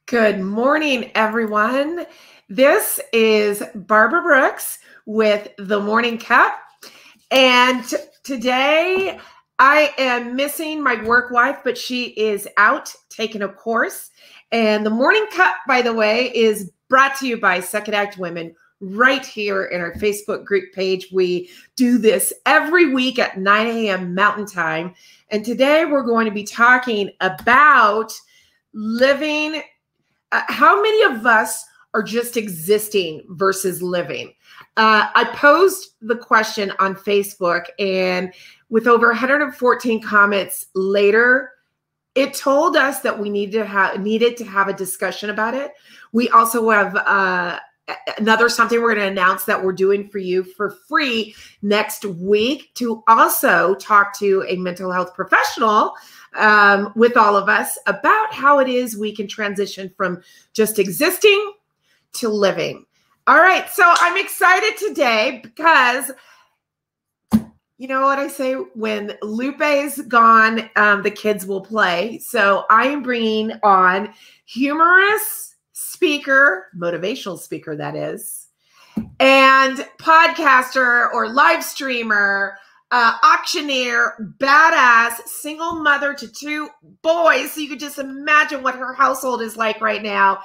Good morning, everyone. This is Barbara Brooks with The Morning Cup. And today I am missing my work wife, but she is out taking a course. And The Morning Cup, by the way, is brought to you by SecondActWomen right here in our Facebook group page. We do this every week at 9 a.m. Mountain Time. And today we're going to be talking about living. How many of us are just existing versus living? I posed the question on Facebook, and with over 114 comments later, it told us that we needed to have a discussion about it. We also have something we're going to announce that we're doing for you for free next week to also talk to a mental health professional with all of us about how it is we can transition from just existing to living. All right, so I'm excited today because you know what I say, when Lupe's gone, the kids will play. So I am bringing on humorous speaker, motivational speaker that is, and podcaster or live streamer, auctioneer, badass, single mother to 2 boys. So you could just imagine what her household is like right now.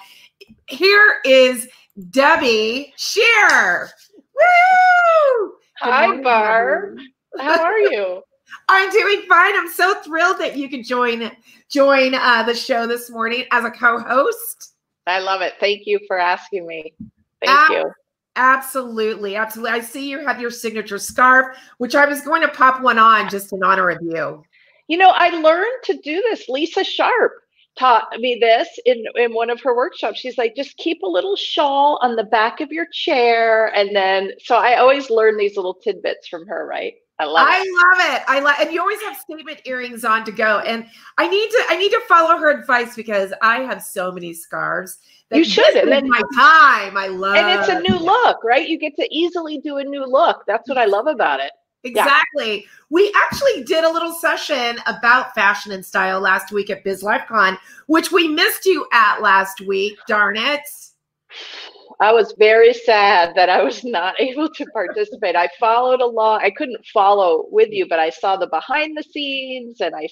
Here is Debbie Scheer. Woo! Hi, Barb. How are you? I'm doing fine. I'm so thrilled that you could join the show this morning as a co-host. I love it. Thank you for asking me. Thank you. Absolutely. Absolutely. I see you have your signature scarf, which I was going to pop one on just in honor of you. You know, I learned to do this. Lisa Sharp taught me this in one of her workshops. She's like, just keep a little shawl on the back of your chair. And then, so I always learn these little tidbits from her, right? I love it. And you always have statement earrings on to go. And I need to follow her advice because I have so many scarves. You should. And then my time. I love. And it's a new look, right? You get to easily do a new look. That's what I love about it. Exactly. Yeah. We actually did a little session about fashion and style last week at BizLifeCon, which we missed you at last week. Darn it. I was very sad that I was not able to participate. I followed along. I couldn't follow with you, but I saw the behind the scenes and I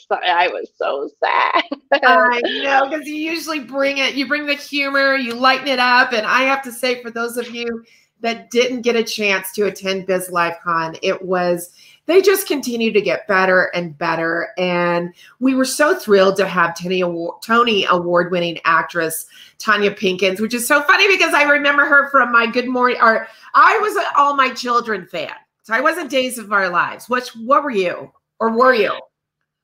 was so sad. I know, because you usually bring the humor, you lighten it up. And I have to say, for those of you that didn't get a chance to attend BizLifeCon, they just continue to get better and better. And we were so thrilled to have Tony Award-winning actress Tanya Pinkins, which is so funny because I remember her from my Good Morning, or I was an All My Children fan. So I wasn't Days of Our Lives. What were you, or were you?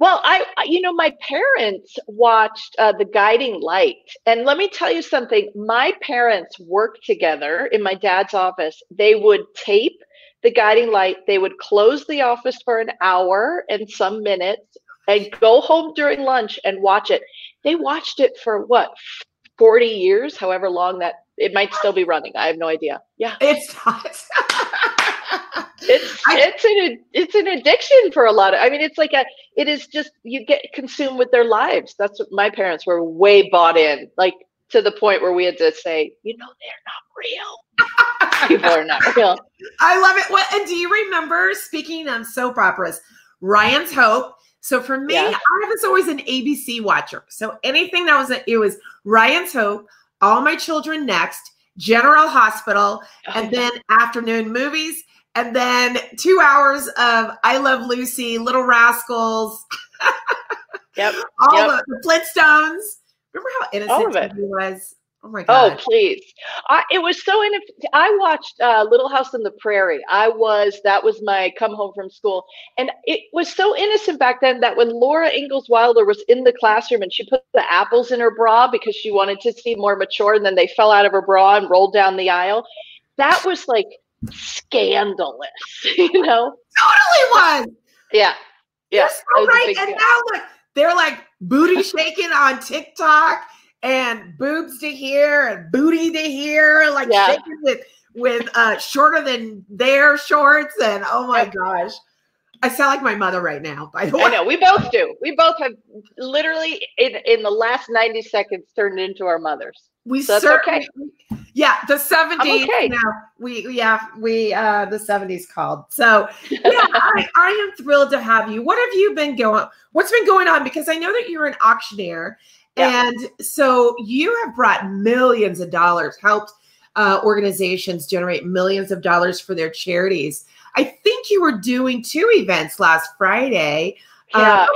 Well, my parents watched The Guiding Light. And let me tell you something. My parents worked together in my dad's office. They would tape The Guiding Light. They would close the office for an hour and some minutes and go home during lunch and watch it. They watched it for 40 years, however long that it might still be running. I have no idea. Yeah. It's not. It's an addiction for a lot of, it is just, you get consumed with their lives. That's what my parents were way bought in, like to the point where we had to say, they're not real. People are not real. I love it. Well, and do you remember, speaking of soap operas, Ryan's Hope? So for me, I was always an ABC watcher. So anything that it was Ryan's Hope, All My Children Next, General Hospital, and then afternoon movies. And then 2 hours of I Love Lucy, Little Rascals, the Flintstones. Remember how innocent he was? Oh my God. Oh, please. It was so I watched Little House on the Prairie. That was my come home from school. And it was so innocent back then that when Laura Ingalls Wilder was in the classroom and she put the apples in her bra because she wanted to seem more mature, and then they fell out of her bra and rolled down the aisle, that was like scandalous, Totally was. Yeah. You're so right. And now look, they're like booty shaking on TikTok and boobs to here and booty to here, like shaking with shorter than their shorts. And oh my gosh. I sound like my mother right now, by the way. I know, we both do. We both have literally in the last 90 seconds turned into our mothers. We so that's certainly, okay. Yeah, the 70s. Okay. The 70s called. So yeah, I am thrilled to have you. What's been going on? Because I know that you're an auctioneer. Yeah. And so you have brought millions of dollars, helped organizations generate millions of dollars for their charities. I think you were doing 2 events last Friday. Yeah.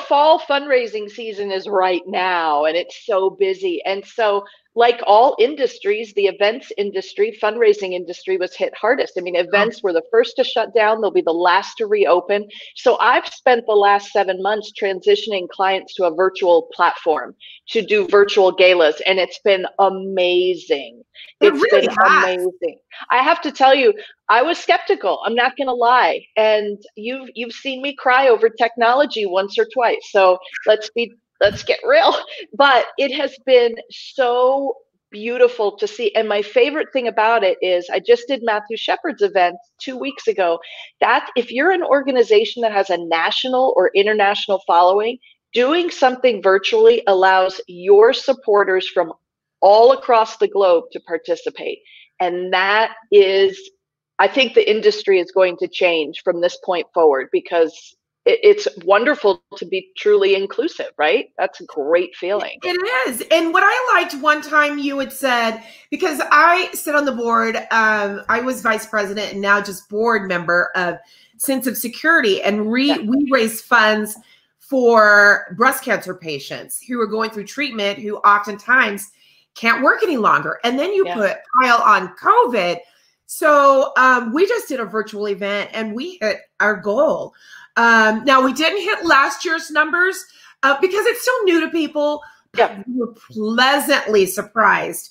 Fall fundraising season is right now, and it's so busy. And so, like all industries, the events industry, fundraising industry was hit hardest. I mean, events were the first to shut down. They'll be the last to reopen. So I've spent the last 7 months transitioning clients to a virtual platform to do virtual galas, and it's been amazing. It's been amazing. I have to tell you, I was skeptical. I'm not going to lie. And you've seen me cry over technology once or twice. So let's get real. But it has been so beautiful to see. And my favorite thing about it is I just did Matthew Shepard's event 2 weeks ago. That if you're an organization that has a national or international following, doing something virtually allows your supporters from all across the globe to participate. And that is, I think the industry is going to change from this point forward, because it's wonderful to be truly inclusive, right? That's a great feeling. It is. And what I liked one time you had said, because I sit on the board, I was vice president and now just board member of Sense of Security. And we raise funds for breast cancer patients who are going through treatment, who oftentimes can't work any longer. And then you pile on COVID. So we just did a virtual event and we hit our goal. Now we didn't hit last year's numbers because it's still new to people. Yeah. We were pleasantly surprised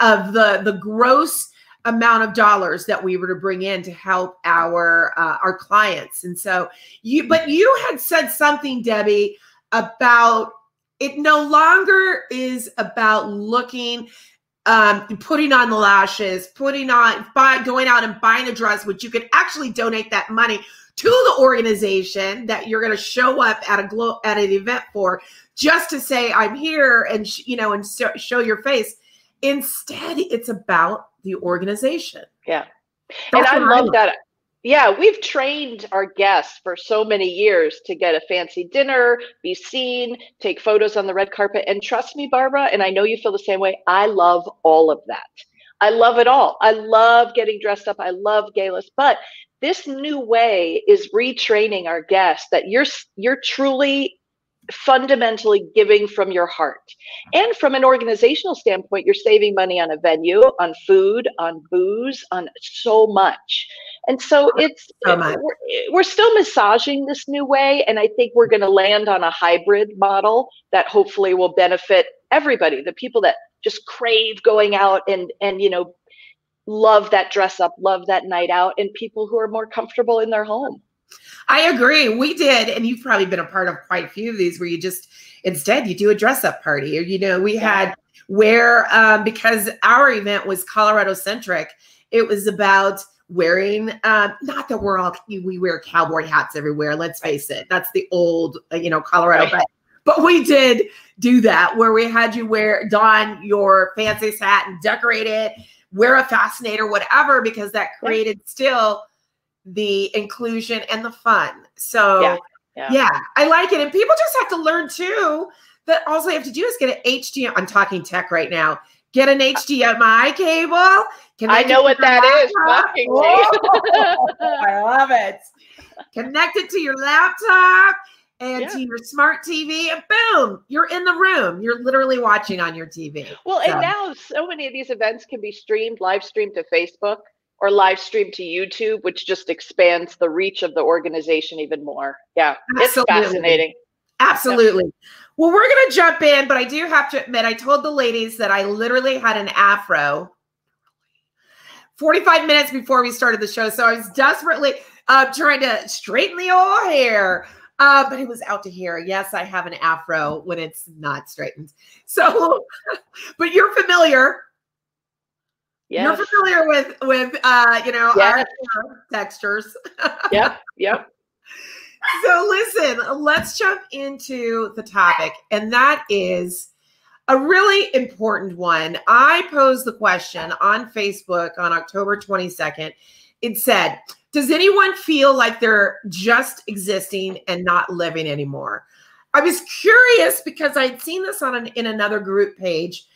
of the gross amount of dollars that we were to bring in to help our clients. And so you had said something, Debbie, about it no longer is about looking, putting on the lashes, going out and buying a dress, which you could actually donate that money to the organization that you're going to show up at an event for, just to say I'm here and show your face. Instead, it's about the organization. Yeah, and I love that. Yeah, we've trained our guests for so many years to get a fancy dinner, be seen, take photos on the red carpet. And trust me, Barbara, and I know you feel the same way, I love all of that. I love it all. I love getting dressed up. I love galas. But this new way is retraining our guests that you're truly fundamentally giving from your heart. And from an organizational standpoint, you're saving money on a venue, on food, on booze, on so much. And so we're still massaging this new way. And I think we're going to land on a hybrid model that hopefully will benefit everybody, the people that just crave going out and love that dress up, love that night out, and people who are more comfortable in their home. I agree. We did. And you've probably been a part of quite a few of these where you just, instead you do a dress up party, or, we had where, because our event was Colorado centric, it was about wearing, not that we wear cowboy hats everywhere. Let's face it. That's the old, Colorado, but we did do that where we had you don your fanciest hat and decorate it, wear a fascinator, whatever, because that created still the inclusion and the fun. So yeah, I like it. And people just have to learn too, that all they have to do is get an HDMI. I'm talking tech right now. Get an HDMI cable. I know what that is. I love it. Connect it to your laptop and to your smart TV, and boom, you're in the room. You're literally watching on your TV. Well, and now so many of these events can be live streamed to Facebook or live streamed to YouTube, which just expands the reach of the organization even more. Yeah, it's fascinating. Absolutely. Yeah. Well, we're going to jump in, but I do have to admit, I told the ladies that I literally had an afro 45 minutes before we started the show. So I was desperately trying to straighten the old hair. But it was out to here. Yes, I have an afro when it's not straightened. So, but you're familiar. You're Yes. familiar with you know, Yes. our textures. Yep. Yep. So listen, let's jump into the topic, and that is a really important one. I posed the question on Facebook on October 22nd. It said, does anyone feel like they're just existing and not living anymore? I was curious because I'd seen this in another group page,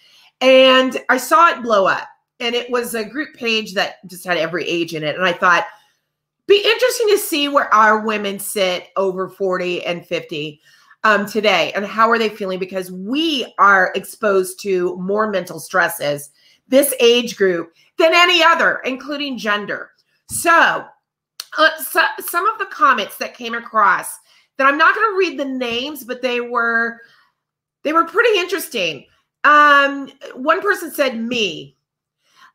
and I saw it blow up. And it was a group page that just had every age in it. And I thought, be interesting to see where our women sit over 40 and 50 today, and how are they feeling, because we are exposed to more mental stresses, this age group, than any other, including gender. So, some of the comments that came across, that I'm not going to read the names, but they were pretty interesting. One person said, me.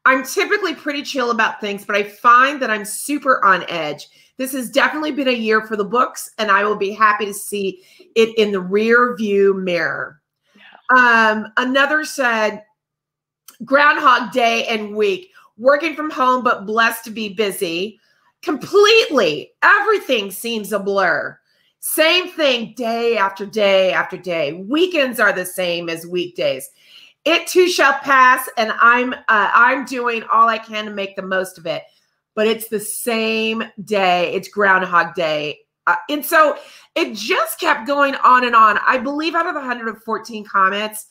I'm typically pretty chill about things, but I find that I'm super on edge. This has definitely been a year for the books, and I will be happy to see it in the rear view mirror. Yeah. Another said, Groundhog Day and week, working from home, but blessed to be busy. Completely. Everything seems a blur. Same thing day after day after day. Weekends are the same as weekdays. It too shall pass, and I'm doing all I can to make the most of it. But it's the same day. It's Groundhog Day. And so it just kept going on and on. I believe out of the 114 comments,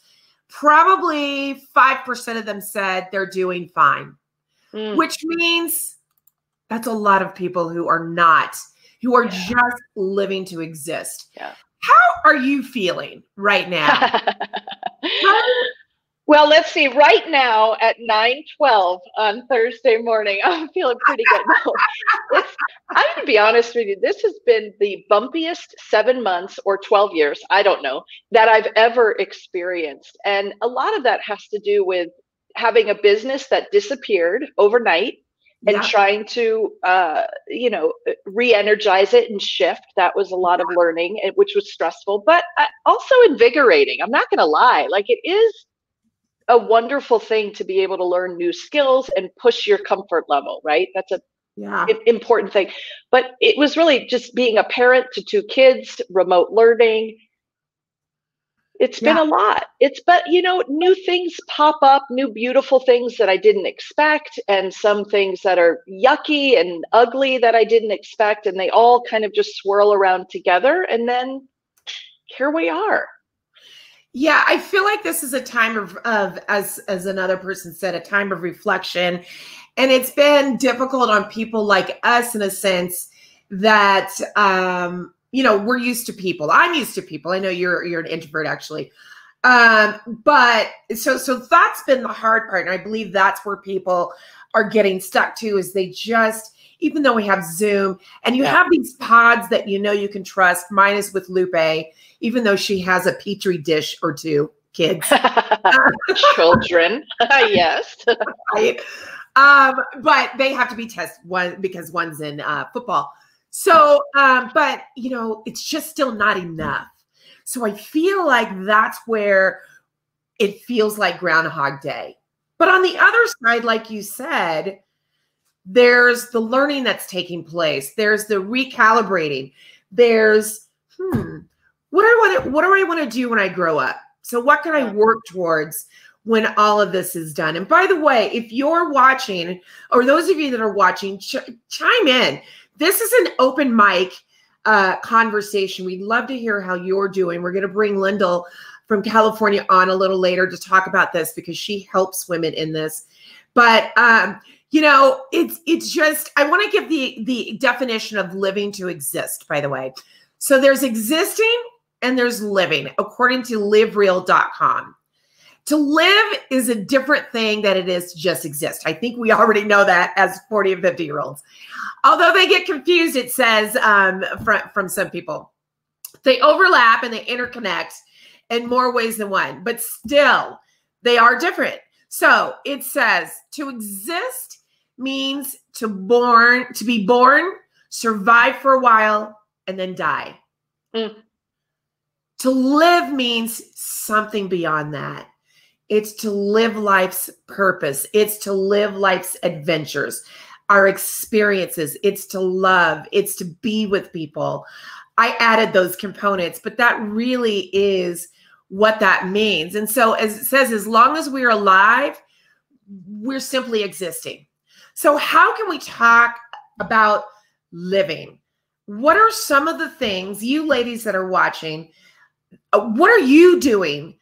probably 5% of them said they're doing fine, which means that's a lot of people who are not, who are just living to exist. Yeah. How are you feeling right now? Well, let's see. Right now at 9:12 on Thursday morning, I'm feeling pretty good. No, I'm going to be honest with you. This has been the bumpiest 7 months or 12 years, I don't know, that I've ever experienced. And a lot of that has to do with having a business that disappeared overnight and trying to, re-energize it and shift. That was a lot of learning, which was stressful, but also invigorating. I'm not going to lie. Like, it is a wonderful thing to be able to learn new skills and push your comfort level, right? That's a important thing. But it was really just being a parent to 2 kids, remote learning. It's been a lot. But new things pop up, new beautiful things that I didn't expect, and some things that are yucky and ugly that I didn't expect, and they all kind of just swirl around together, and then here we are. Yeah, I feel like this is a time of as another person said, a time of reflection. And it's been difficult on people like us in a sense that, we're used to people. I'm used to people. I know you're an introvert actually. But so that's been the hard part. And I believe that's where people are getting stuck too, is they just, even though we have Zoom and you have these pods that you can trust. Mine is with Lupe, even though she has a petri dish or 2 kids. Children, yes. Right. But they have to be tested because one's in football. So, but it's just still not enough. So I feel like that's where it feels like Groundhog Day. But on the other side, like you said, there's the learning that's taking place. There's the recalibrating. There's, what do I want to do when I grow up? So what can I work towards when all of this is done? And by the way, if you're watching, or those of you that are watching, chime in. This is an open mic conversation. We'd love to hear how you're doing. We're going to bring Lyndal from California on a little later to talk about this, because she helps women in this. But it's just, I want to give the definition of living to exist, by the way. So there's existing and there's living, according to livereal.com. To live is a different thing than it is to just exist. I think we already know that as 40 and 50-year-olds. Although they get confused, it says from some people. They overlap and they interconnect in more ways than one, but still they are different. So it says to exist means to be born, survive for a while, and then die. To live means something beyond that. It's to live life's purpose. It's to live life's adventures, our experiences. It's to love. It's to be with people. I added those components, but that really is what that means. And so as it says, as long as we're alive, we're simply existing. So how can we talk about living? What are some of the things, you ladies that are watching, what are you doing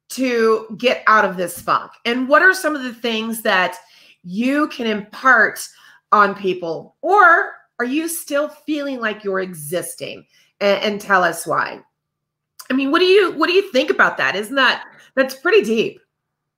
to get out of this funk? And what are some of the things that you can impart on people? Or are you still feeling like you're existing? And tell us why. I mean, what do you think about that? That's pretty deep?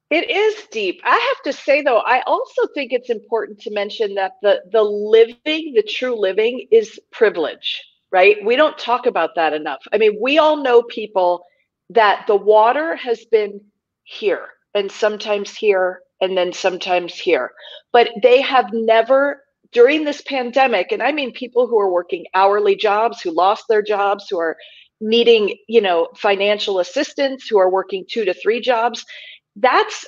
It is deep. I have to say, though, I also think it's important to mention that the living, the true living, is privilege, right? We don't talk about that enough. I mean, we all know people that the water has been here and sometimes here and then sometimes here, but they have never, during this pandemic, and I mean people who are working hourly jobs, who lost their jobs, who are needing, financial assistance, who are working 2 to 3 jobs. That's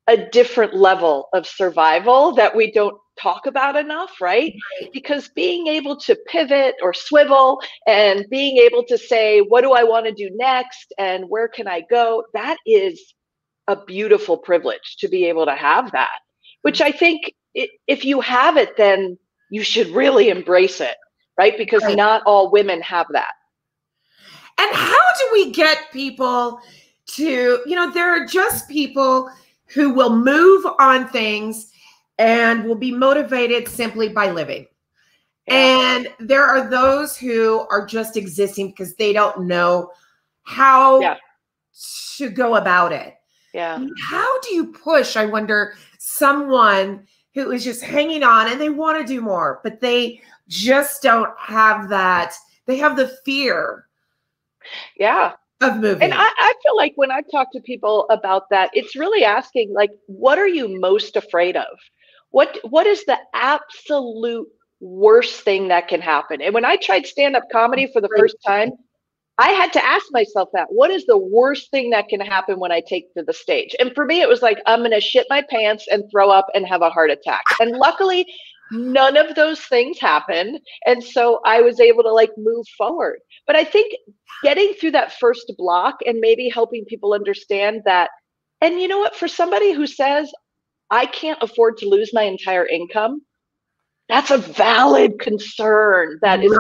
a different level of survival that we don't talk about enough, right? Because being able to pivot or swivel and being able to say, what do I want to do next and where can I go? That is a beautiful privilege to be able to have that, which I think if you have it, then you should really embrace it, right? Because not all women have that. And how do we get people to, there are just people who will move on things and will be motivated simply by living. Yeah. And there are those who are just existing because they don't know how to go about it. Yeah. How do you push, I wonder, someone who is just hanging on and they want to do more, but they just don't have that. They have the fear. Yeah. Of moving. And I feel like when I've talked to people about that, it's really asking, like, what are you most afraid of? What is the absolute worst thing that can happen? And when I tried stand-up comedy for the first time, I had to ask myself that. What is the worst thing that can happen when I take to the stage? And for me, it was like, I'm going to shit my pants and throw up and have a heart attack. And luckily, none of those things happened. And so I was able to move forward. But I think getting through that first block and maybe helping people understand that, and you know what, for somebody who says, I can't afford to lose my entire income, that's a valid concern that is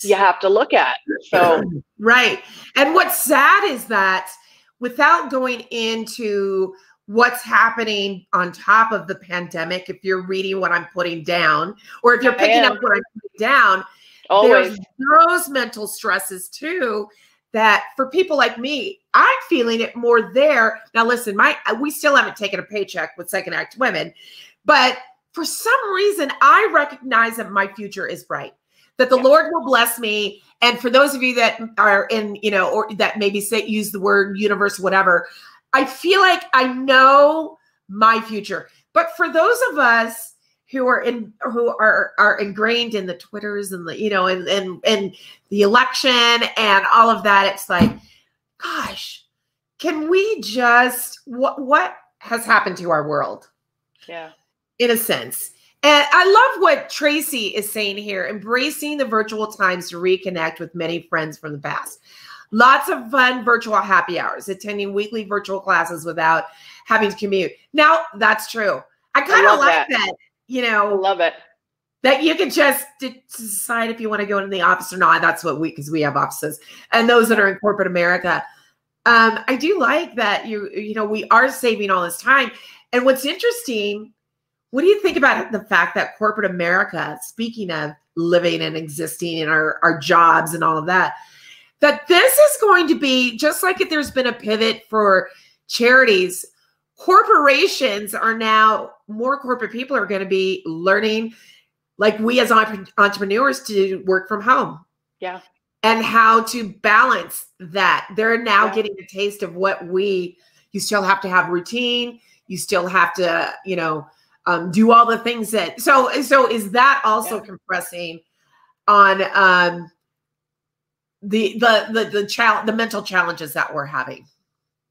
you have to look at. So right. And what's sad is that without going into what's happening on top of the pandemic, if you're reading what I'm putting down, or if you're picking up what I'm putting down, there's those mental stresses too, that for people like me, I'm feeling it more there. Now, listen, we still haven't taken a paycheck with Second Act Women, but for some reason, I recognize that my future is bright, that the Lord will bless me. And for those of you that are in, or that maybe use the word universe, whatever, I feel like I know my future. But for those of us who are ingrained in the Twitters and the, and the election and all of that, it's like, gosh, can we just, what has happened to our world? Yeah. In a sense. And I love what Tracy is saying here, embracing the virtual times to reconnect with many friends from the past. Lots of fun virtual happy hours, attending weekly virtual classes without having to commute. Now, that's true. I kind of like that, I love it. That you can just decide if you want to go into the office or not. That's what because we have offices. And those that are in corporate America. I do like that we are saving all this time. And what's interesting, what do you think about the fact that corporate America, speaking of living and existing in our jobs and all of that, that this is going to be, just like if there's been a pivot for charities, corporations are now, more corporate people are going to be learning, like we as entrepreneurs, to work from home. Yeah. And how to balance that. They're now getting a taste of what you still have to have routine. You still have to, do all the things that, so is that also compressing on the mental challenges that we're having?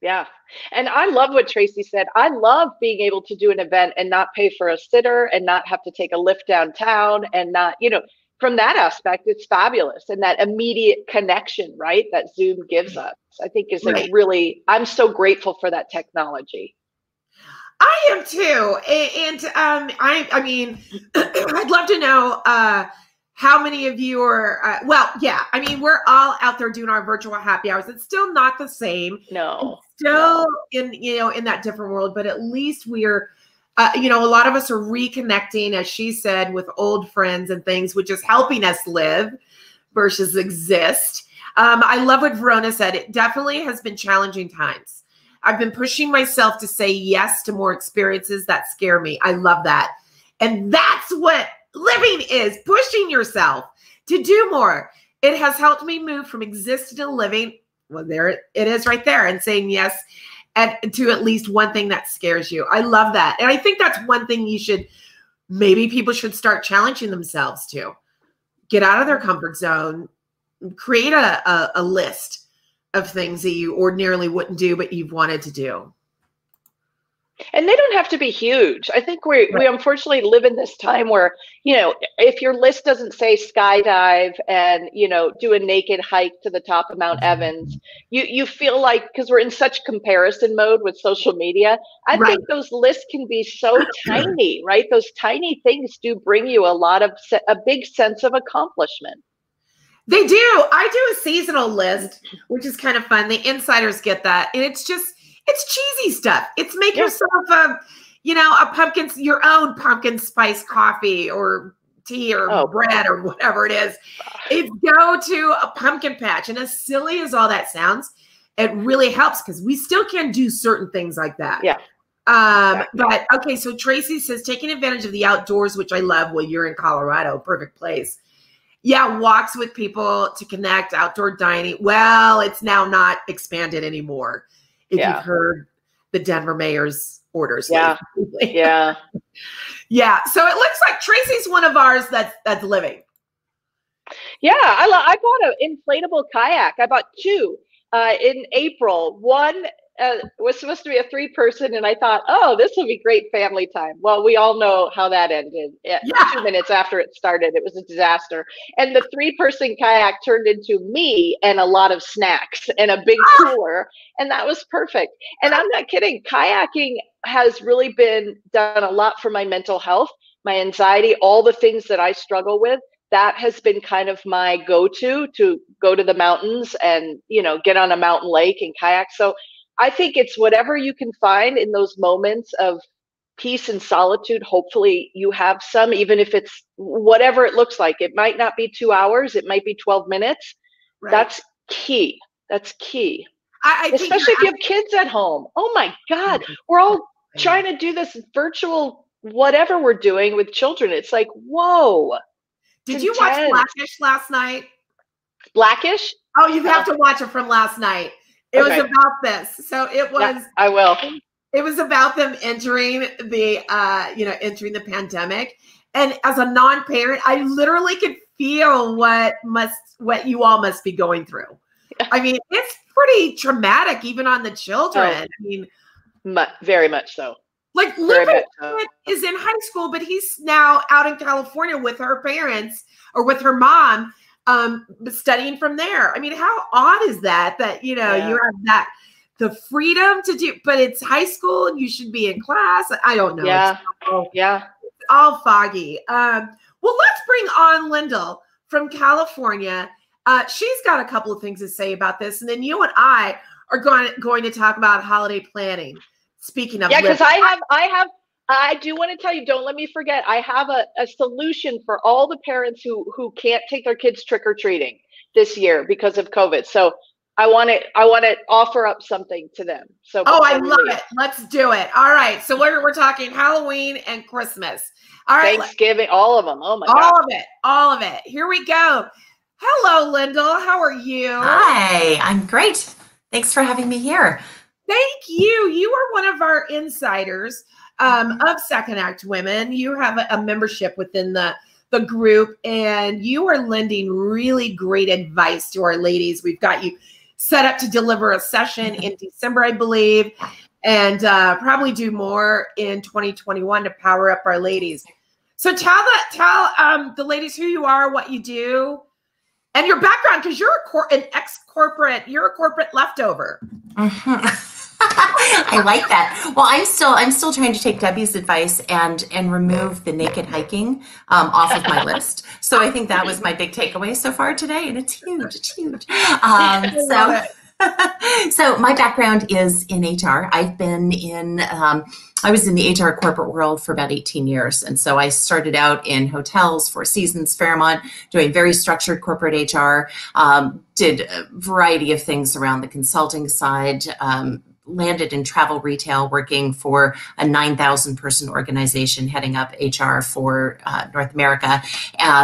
Yeah. And I love what Tracy said. I love being able to do an event and not pay for a sitter and not have to take a lift downtown and not, from that aspect, it's fabulous. And that immediate connection, right, that Zoom gives us, I think is Right. I'm so grateful for that technology. I am too. And I mean, I'd love to know how many of you are, well, yeah, I mean, we're all out there doing our virtual happy hours. It's still not the same. No. It's still in that different world, but at least we're, a lot of us are reconnecting, as she said, with old friends and things, which is helping us live versus exist. I love what Verona said. It definitely has been challenging times. I've been pushing myself to say yes to more experiences that scare me. I love that. And that's what living is, pushing yourself to do more. It has helped me move from existing to living. Well, there it is right there, and saying yes to at least one thing that scares you. I love that. And I think that's one thing maybe people should start challenging themselves to. Get out of their comfort zone, create a list of things that you ordinarily wouldn't do, but you've wanted to do. And they don't have to be huge. I think we unfortunately live in this time where, if your list doesn't say skydive and, do a naked hike to the top of Mount Evans, you feel like, because we're in such comparison mode with social media, I think those lists can be so tiny, right? Those tiny things do bring you a big sense of accomplishment. They do. I do a seasonal list, which is kind of fun. The insiders get that. And it's cheesy stuff. It's make yourself your own pumpkin spice coffee or tea or bread or whatever it is. It's go to a pumpkin patch. And as silly as all that sounds, it really helps because we still can do certain things like that. Yeah. But okay, so Tracy says taking advantage of the outdoors, which I love. Well, you're in Colorado, perfect place. Yeah, walks with people to connect, outdoor dining. Well, it's now not expanded anymore. If you've heard the Denver mayor's orders. Yeah. Yeah. Yeah. So it looks like Tracy's one of ours that's living. Yeah. I bought an inflatable kayak. I bought two in April. One was supposed to be a 3-person, and I thought, oh, this will be great family time. Well, we all know how that ended. 2 minutes after it started, it was a disaster. And the 3-person kayak turned into me and a lot of snacks and a big cooler, and that was perfect. And I'm not kidding. Kayaking has really done a lot for my mental health, my anxiety, all the things that I struggle with. That has been kind of my go-to to go to the mountains and, get on a mountain lake and kayak. So I think it's whatever you can find in those moments of peace and solitude. Hopefully you have some, even if it's whatever it looks like. It might not be 2 hours. It might be 12 minutes. Right. That's key. That's key. Especially if you have kids at home. Oh my God. We're all trying to do this virtual, whatever we're doing with children. It's like, whoa. Did you watch Blackish last night? Blackish? Oh, you have to watch it from last night. It was about this. So it was. Yeah, I will. It was about them entering the pandemic. And as a non-parent, I literally could feel what you all must be going through. I mean, it's pretty traumatic, even on the children. I mean, very much so. Like Lyndal is in high school, but he's now out in California with her parents or with her mom, studying from there. I mean, how odd is that you have the freedom to do, but it's high school and you should be in class. I don't know. Yeah. It's all foggy. Well, let's bring on Lyndal from California. She's got a couple of things to say about this. And then you and I are going to talk about holiday planning. Speaking of, because I do want to tell you, don't let me forget, I have a solution for all the parents who can't take their kids trick-or-treating this year because of COVID. So I want to offer up something to them. So I love it. Let's do it. All right. So we're talking Halloween and Christmas. All right. Thanksgiving, all of them. Oh my God. All of it. Here we go. Hello, Lyndal. How are you? Hi, I'm great. Thanks for having me here. Thank you. You are one of our insiders of Second Act Women. You have a membership within the group, and you are lending really great advice to our ladies. We've got you set up to deliver a session in December, I believe, and probably do more in 2021 to power up our ladies. So tell the ladies who you are, what you do, and your background, because you're an ex-corporate, you're a corporate leftover. I like that. Well, I'm still trying to take Debbie's advice and remove the naked hiking off of my list. So I think that was my big takeaway so far today, and it's huge. It's huge. So my background is in HR. I've been in, I was in the HR corporate world for about 18 years. And so I started out in hotels, Four Seasons, Fairmont, doing very structured corporate HR, did a variety of things around the consulting side, landed in travel retail, working for a 9,000 person organization heading up HR for North America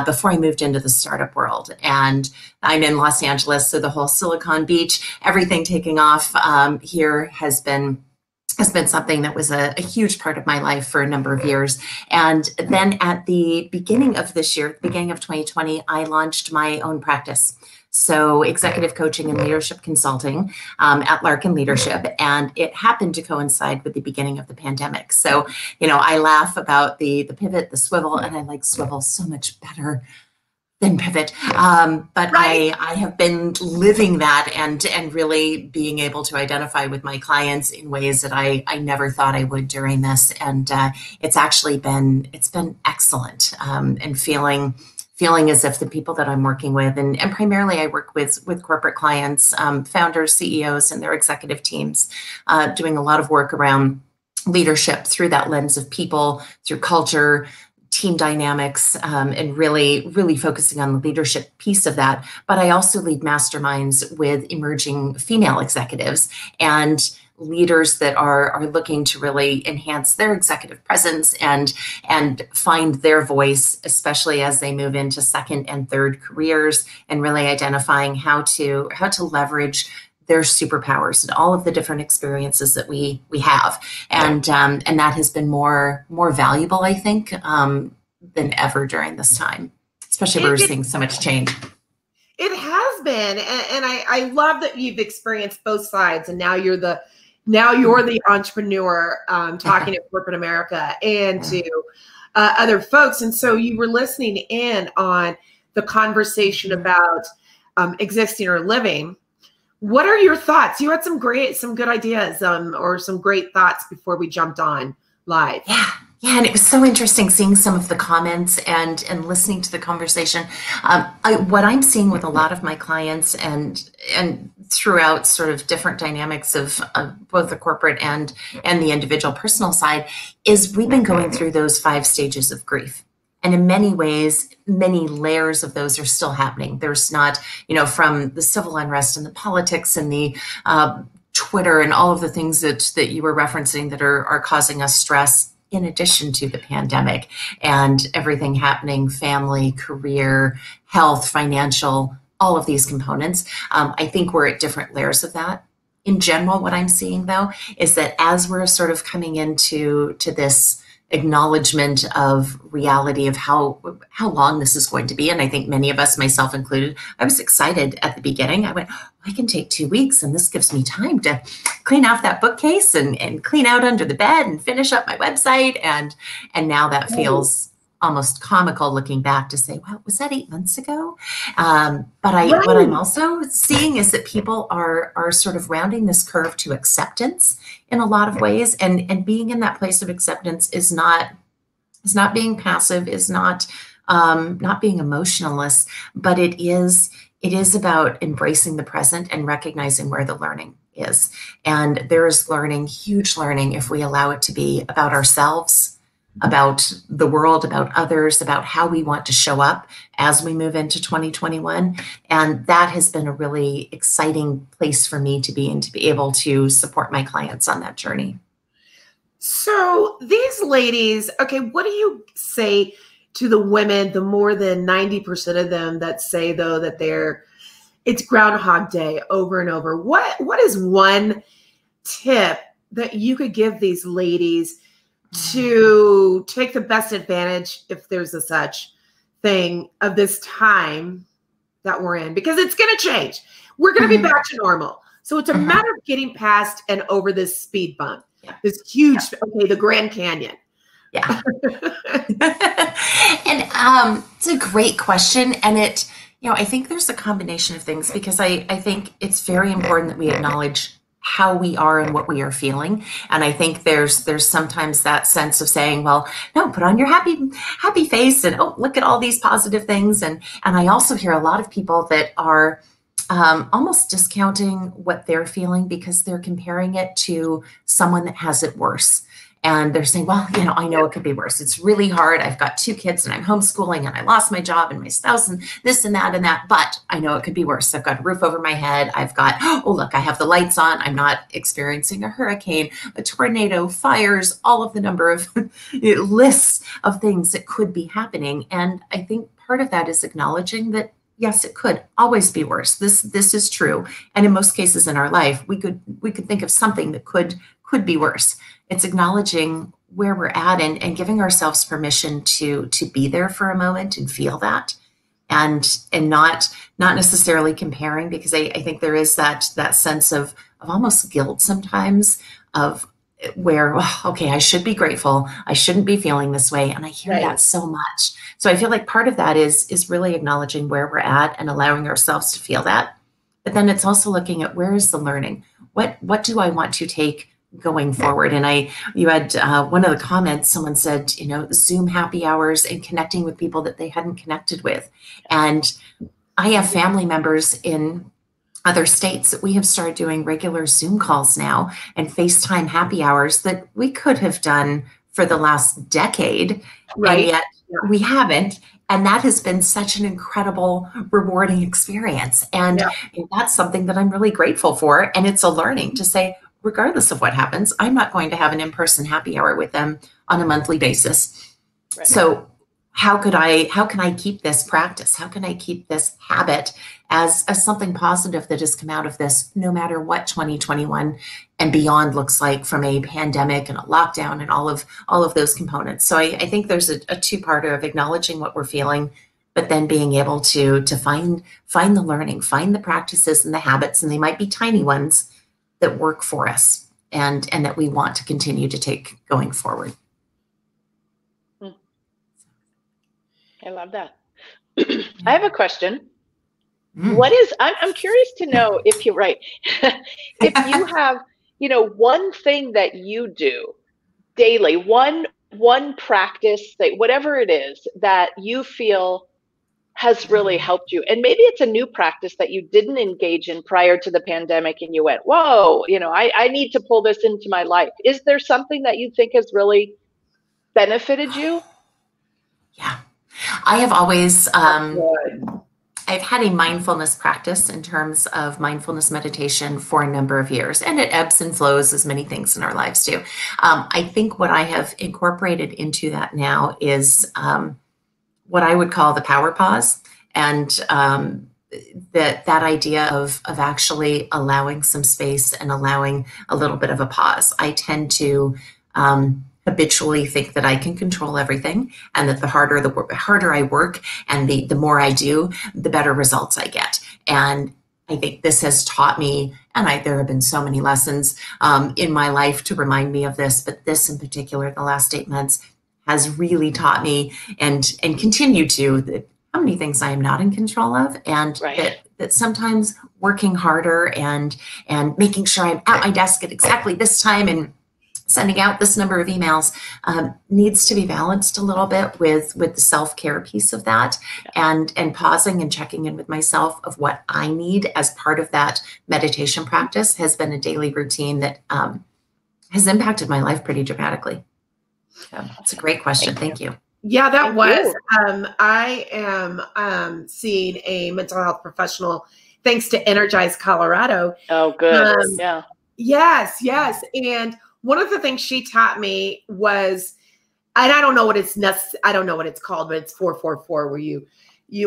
before I moved into the startup world. And I'm in Los Angeles, so the whole Silicon Beach, everything taking off here has been something that was a huge part of my life for a number of years. And then at the beginning of this year, beginning of 2020, I launched my own practice. So executive coaching and leadership consulting at Larkin Leadership. And it happened to coincide with the beginning of the pandemic. So, you know, I laugh about the pivot, the swivel, and I like swivel so much better than pivot. But right. I have been living that and really being able to identify with my clients in ways that I never thought I would during this. And it's been excellent and feeling as if the people that I'm working with, and primarily I work with corporate clients, founders, CEOs, and their executive teams, doing a lot of work around leadership through that lens of people, through culture, team dynamics, and really focusing on the leadership piece of that. But I also lead masterminds with emerging female executives and leaders that are looking to really enhance their executive presence and find their voice, especially as they move into second and third careers, and really identifying how to leverage their superpowers and all of the different experiences that we have. And that has been more valuable, I think, than ever during this time, especially where we're seeing so much change. It has been. And I love that you've experienced both sides, and now you're the entrepreneur talking to corporate America and to other folks. And so you were listening in on the conversation about existing or living. What are your thoughts? You had some good ideas or some great thoughts before we jumped on live. Yeah, and it was so interesting seeing some of the comments and listening to the conversation. What I'm seeing with a lot of my clients and throughout sort of different dynamics of both the corporate and the individual personal side is we've been going through those 5 stages of grief. And in many ways, many layers of those are still happening. There's not, from the civil unrest and the politics and the Twitter and all of the things that you were referencing that are causing us stress, in addition to the pandemic and everything happening, family, career, health, financial, all of these components. I think we're at different layers of that. In general, what I'm seeing, though, is that as we're sort of coming into this acknowledgement of reality of how long this is going to be. And I think many of us, myself included, I was excited at the beginning. I went, I can take 2 weeks and this gives me time to clean off that bookcase and clean out under the bed and finish up my website. And now that feels almost comical looking back to say, wow, was that 8 months ago? But what I'm also seeing is that people are sort of rounding this curve to acceptance in a lot of ways. And being in that place of acceptance is not being passive, is not being emotionless, but it is about embracing the present and recognizing where the learning is. And there is learning, huge learning, if we allow it to be about ourselves, about the world, about others, about how we want to show up as we move into 2021. And that has been a really exciting place for me to be and to be able to support my clients on that journey. So these ladies, okay, what do you say to the women, the more than 90% of them that say, though, that it's Groundhog Day over and over? What is one tip that you could give these ladies to take the best advantage, if there's a such thing, of this time that we're in? Because it's going to change. We're going to be back to normal. So it's a matter of getting past and over this speed bump, this huge, okay, the Grand Canyon. Yeah. And it's a great question. And it, I think there's a combination of things, because I think it's very important that we acknowledge how we are and what we are feeling. And I think there's sometimes that sense of saying, well, no, put on your happy face and, oh, look at all these positive things. And I also hear a lot of people that are almost discounting what they're feeling because they're comparing it to someone that has it worse. And they're saying, well, I know it could be worse. It's really hard. I've got 2 kids and I'm homeschooling and I lost my job and my spouse and this and that, but I know it could be worse. I've got a roof over my head. I've got, oh, look, I have the lights on. I'm not experiencing a hurricane, a tornado, fires, all of the number of lists of things that could be happening. And I think part of that is acknowledging that, yes, it could always be worse. This is true. And in most cases in our life, we could think of something that could be worse. It's acknowledging where we're at and giving ourselves permission to be there for a moment and feel that, and not necessarily comparing, because I think there is that sense of almost guilt sometimes of where, oh, okay, I should be grateful. I shouldn't be feeling this way. And I hear that so much. So I feel like part of that is really acknowledging where we're at and allowing ourselves to feel that. But then it's also looking at, where is the learning? What do I want to take going forward? And you had one of the comments, someone said, Zoom happy hours and connecting with people that they hadn't connected with. And I have family members in other states that we have started doing regular Zoom calls now and FaceTime happy hours that we could have done for the last decade. Right. And yet we haven't. And that has been such an incredible, rewarding experience. And that's something that I'm really grateful for. And it's a learning to say, regardless of what happens, I'm not going to have an in-person happy hour with them on a monthly basis. Right. So how can I keep this practice? How can I keep this habit as something positive that has come out of this, no matter what 2021 and beyond looks like, from a pandemic and a lockdown and all of those components. So I think there's a two-parter of acknowledging what we're feeling, but then being able to find the learning, find the practices and the habits, and they might be tiny ones that work for us and that we want to continue to take going forward. I love that. I have a question. What is, I'm curious to know if you're right. If you have, one thing that you do daily, one practice, that whatever it is that you feel has really helped you. And maybe it's a new practice that you didn't engage in prior to the pandemic and you went, whoa, I need to pull this into my life. Is there something that you think has really benefited you? Yeah. I have always, I've had a mindfulness practice in terms of mindfulness meditation for a number of years, and it ebbs and flows as many things in our lives do. I think what I have incorporated into that now is what I would call the power pause, and that idea of actually allowing some space and allowing a little bit of a pause. I tend to habitually think that I can control everything, and that the harder I work and the more I do, the better results I get. And I think this has taught me, and there have been so many lessons in my life to remind me of this, but this in particular, the last 8 months, has really taught me and continue to, that how many things I am not in control of, and that sometimes working harder and making sure I'm at my desk at exactly this time and sending out this number of emails needs to be balanced a little bit with the self-care piece of that, and pausing and checking in with myself of what I need as part of that meditation practice has been a daily routine that has impacted my life pretty dramatically. So it's a great question. Thank you. Yeah, that was. I am seeing a mental health professional thanks to Energize Colorado. Oh, good. Yeah. Yes. And one of the things she taught me was, and I don't know what it's called, but it's 4-4-4, where you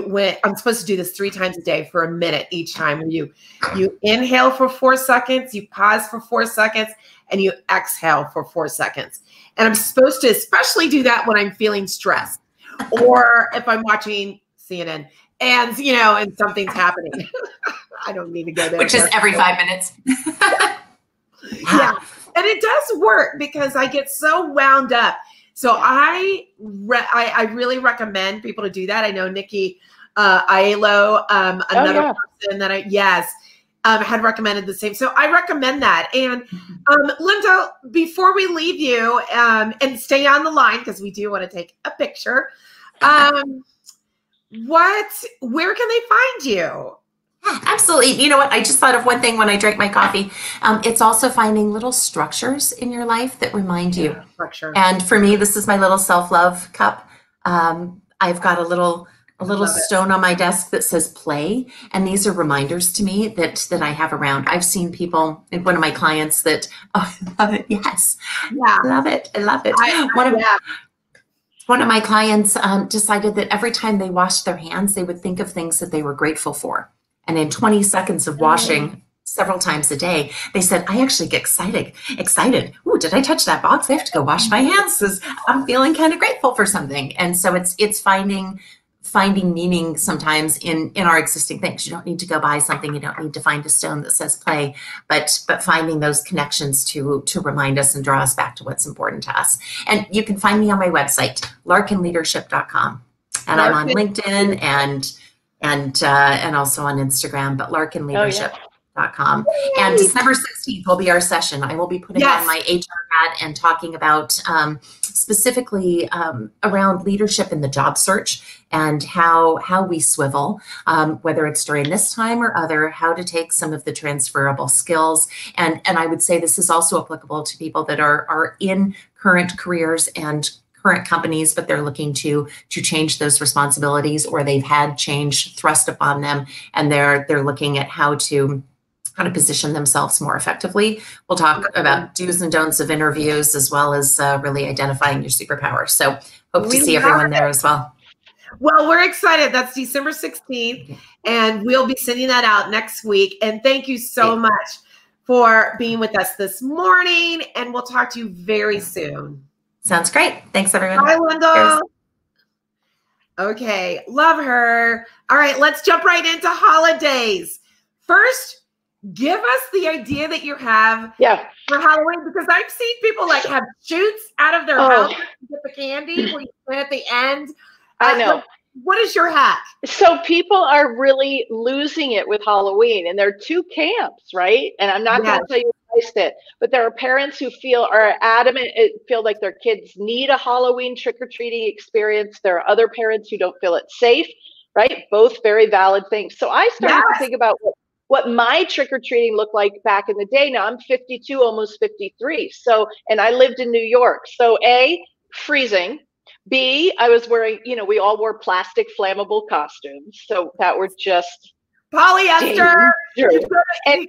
went, I'm supposed to do this 3 times a day for a minute each time, where you inhale for 4 seconds, you pause for 4 seconds, and you exhale for 4 seconds. And I'm supposed to especially do that when I'm feeling stressed, or if I'm watching CNN and, and something's happening. I don't need to go there. Which is every 5 minutes. Yeah. And it does work because I get so wound up. So I really recommend people to do that. I know Nikki Aiello, another person that had recommended the same. So I recommend that. And Lyndal, before we leave you and stay on the line, because we do want to take a picture, where can they find you? Absolutely. You know what? I just thought of one thing when I drank my coffee. It's also finding little structures in your life that remind you. Structure. And for me, this is my little self-love cup. I've got a little stone on my desk that says play. And these are reminders to me that I have around. I've seen people, one of my clients that, I love it. Yes. Yeah. I love it. I love it. One of my clients decided that every time they washed their hands, they would think of things that they were grateful for. And in 20 seconds of washing several times a day, they said, I actually get excited. Ooh, did I touch that box? I have to go wash my hands because I'm feeling kind of grateful for something. And so it's finding meaning sometimes in our existing things. You don't need to go buy something. You don't need to find a stone that says play, but finding those connections to remind us and draw us back to what's important to us. And you can find me on my website, larkinleadership.com. And I'm on LinkedIn and also on Instagram, but larkinleadership.com. And December 16th will be our session. I will be putting on my HR hat and talking about specifically around leadership in the job search and how we swivel, whether it's during this time or other, how to take some of the transferable skills. And I would say this is also applicable to people that are in current careers and current companies, but they're looking to change those responsibilities, or they've had change thrust upon them, and they're looking at how to position themselves more effectively. We'll talk about do's and don'ts of interviews, as well as really identifying your superpowers. So hope to see everyone there as well. Well, we're excited. That's December 16th, and we'll be sending that out next week. And thank you so much for being with us this morning, and we'll talk to you very soon. Sounds great. Thanks, everyone. Bye, Lyndal. Okay, love her. All right, let's jump right into holidays. First, give us the idea that you have for Halloween, because I've seen people have shoots out of their house to get the candy where you put at the end. I know. What is your hack? So people are really losing it with Halloween, and there are two camps, right? And I'm not going to tell you what I said, but there are parents who are adamant, feel like their kids need a Halloween trick-or-treating experience. There are other parents who don't feel it's safe, right? Both very valid things. So I started to think about what my trick-or-treating looked like back in the day. Now I'm 52, almost 53. So, and I lived in New York. So A, freezing. B, I was wearing, we all wore plastic flammable costumes. So that were just polyester. And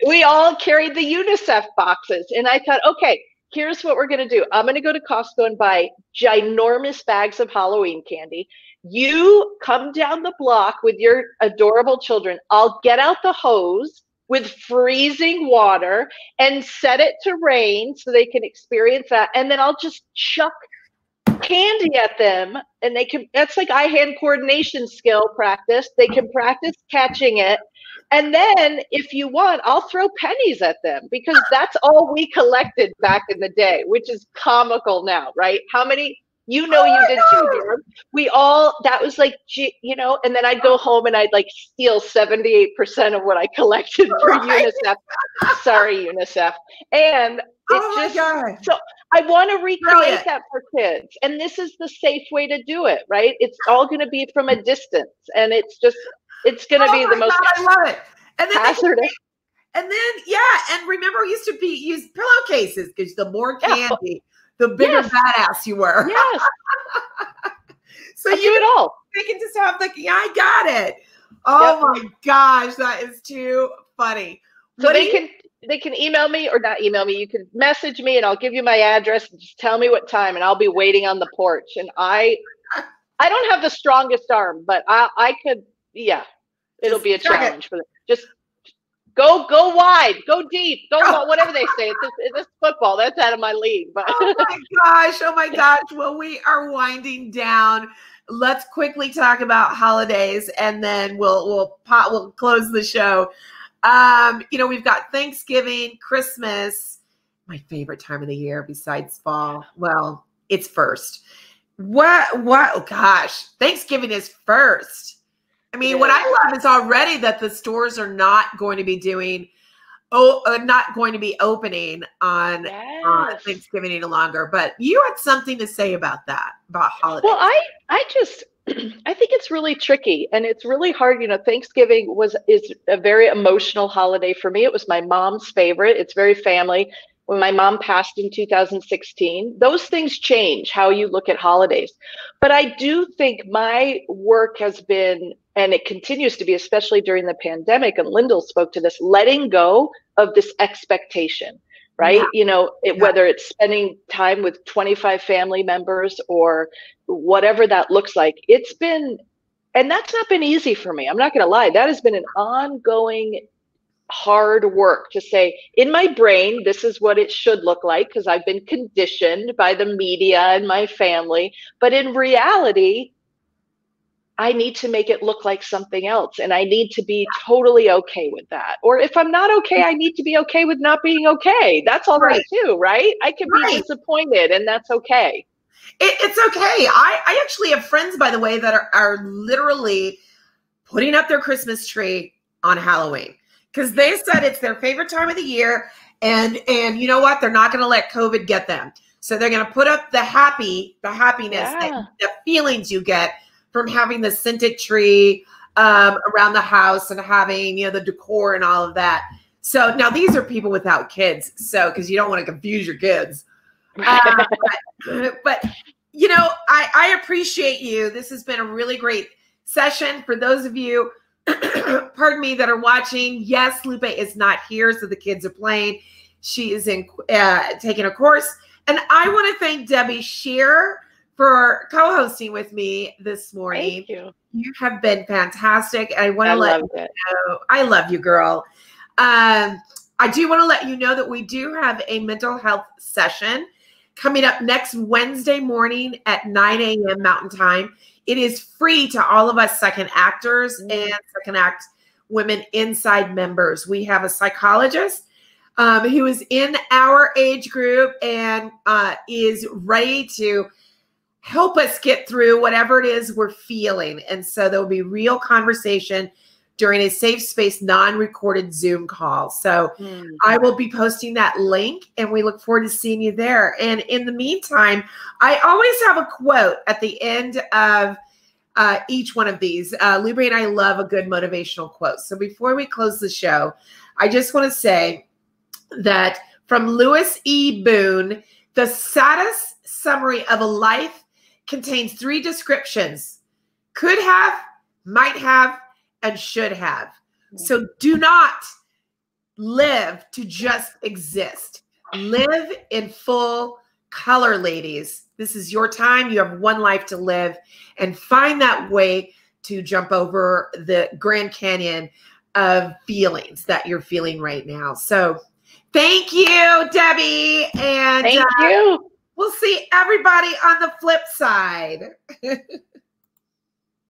we all carried the UNICEF boxes. And I thought, okay, here's what we're going to do. I'm going to go to Costco and buy ginormous bags of Halloween candy. You come down the block with your adorable children. I'll get out the hose with freezing water and set it to rain so they can experience that. And then I'll just chuck candy at them, and they can, that's like eye-hand coordination skill practice. They can practice catching it. And then if you want, I'll throw pennies at them, because that's all we collected back in the day, which is comical now, right? How many, you did too, Barb. We all, that was like, and then I'd go home and I'd steal 78% of what I collected for UNICEF. Sorry, UNICEF. And it's so I want to recreate that for kids. And this is the safe way to do it, right? It's all going to be from a distance. And it's going to be the most I love it. And then hazardous. And remember, we used to use pillowcases, because the more candy, the bigger badass you were. Yes. So you do it all. They can just have I got it. Oh my gosh, that is too funny. So they can email me, or not email me. You can message me, and I'll give you my address, and just tell me what time, and I'll be waiting on the porch. And I don't have the strongest arm, but I could. Yeah, it'll be a challenge for them. Just go wide, go deep, go whatever they say. It's football. That's out of my league. But oh my gosh. Well, we are winding down. let's quickly talk about holidays, and then we'll close the show. We've got Thanksgiving, Christmas, my favorite time of the year besides fall. Well, it's first. Oh gosh, Thanksgiving is first. I mean, what I love is already that the stores are not going to be opening on Thanksgiving any longer. But you had something to say about that, about holidays. Well, I think it's really tricky, and it's really hard. Thanksgiving is a very emotional holiday for me. It was my mom's favorite. It's very family. When my mom passed in 2016, those things change how you look at holidays. But I do think my work has been, and it continues to be, especially during the pandemic, and Lyndal spoke to this, letting go of this expectation, right? Yeah. Whether it's spending time with 25 family members or whatever that looks like, and that's not been easy for me. I'm not going to lie. That has been an ongoing hard work to say, in my brain, this is what it should look like, because I've been conditioned by the media and my family. But in reality, I need to make it look like something else, and I need to be totally okay with that. Or if I'm not okay, I need to be okay with not being okay. That's all right too, right? I can be disappointed, and that's okay. It's okay. I actually have friends, by the way, that are literally putting up their Christmas tree on Halloween, because they said it's their favorite time of the year, and you know what? They're not going to let COVID get them. So they're going to put up the happiness, the feelings you get from having the scented tree around the house and having, the decor and all of that. So now these are people without kids. So, because you don't want to confuse your kids. But I appreciate you. This has been a really great session. For those of you, pardon me, that are watching, yes, Lupe is not here, so the kids are playing. She is taking a course. And I want to thank Debbie Scheer for co-hosting with me this morning. Thank you. You have been fantastic. I want to let you know, I love you, girl. I do want to let you know that we do have a mental health session coming up next Wednesday morning at 9 a.m. Mountain Time. It is free to all of us second actors and Second Act Women Inside members. We have a psychologist who is in our age group and is ready to help us get through whatever it is we're feeling. And so there will be real conversation during a safe space, non-recorded Zoom call. So I will be posting that link, and we look forward to seeing you there. And in the meantime, I always have a quote at the end of each one of these. Lupe and I love a good motivational quote. So before we close the show, I just want to say that from Lewis E. Boone, the saddest summary of a life contains 3 descriptions: could have, might have, and should have. So do not live to just exist. Live in full color, ladies. This is your time. You have one life to live, and find that way to jump over the Grand Canyon of feelings that you're feeling right now. So thank you, Debbie. And thank you. We'll see everybody on the flip side.